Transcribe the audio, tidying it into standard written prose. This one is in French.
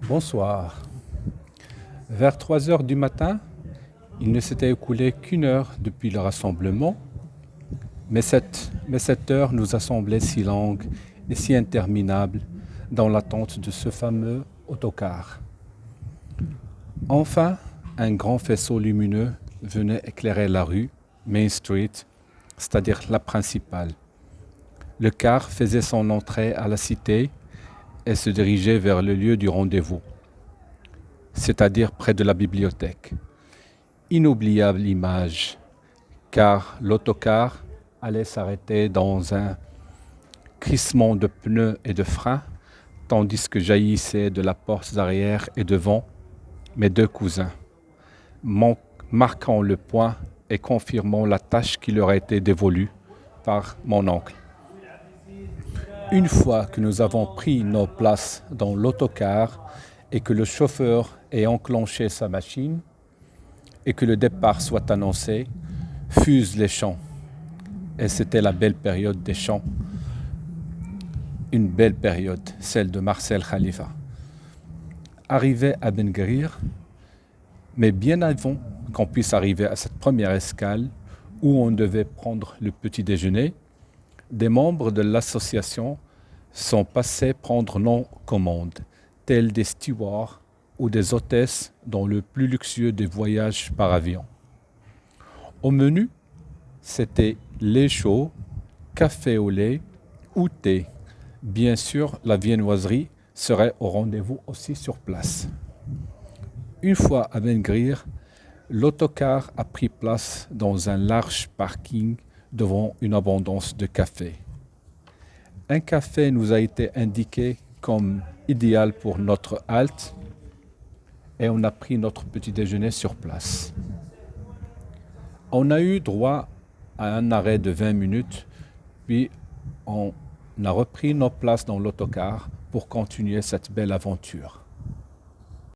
Bonsoir. Vers 3 heures du matin, il ne s'était écoulé qu'une heure depuis le rassemblement, mais cette heure nous a semblé si longue et si interminable dans l'attente de ce fameux autocar. Enfin, un grand faisceau lumineux venait éclairer la rue, Main Street, c'est-à-dire la principale. Le car faisait son entrée à la cité et se dirigeait vers le lieu du rendez-vous, c'est-à-dire près de la bibliothèque. Inoubliable image, car l'autocar allait s'arrêter dans un crissement de pneus et de freins, tandis que jaillissaient de la porte arrière et devant mes deux cousins, marquant le point et confirmant la tâche qui leur a été dévolue par mon oncle. Une fois que nous avons pris nos places dans l'autocar et que le chauffeur ait enclenché sa machine et que le départ soit annoncé, fusent les chants. Et c'était la belle période des chants. Une belle période, celle de Marcel Khalifa. Arrivé à Ben Guerir, mais bien avant qu'on puisse arriver à cette première escale où on devait prendre le petit déjeuner, des membres de l'association sont passés prendre nos commandes, tels des stewards ou des hôtesses dans le plus luxueux des voyages par avion. Au menu, c'était lait chaud, café au lait ou thé. Bien sûr, la viennoiserie serait au rendez-vous aussi sur place. Une fois à Ben Guerir, l'autocar a pris place dans un large parking devant une abondance de café. Un café nous a été indiqué comme idéal pour notre halte et on a pris notre petit déjeuner sur place. On a eu droit à un arrêt de 20 minutes, puis on a repris nos places dans l'autocar pour continuer cette belle aventure.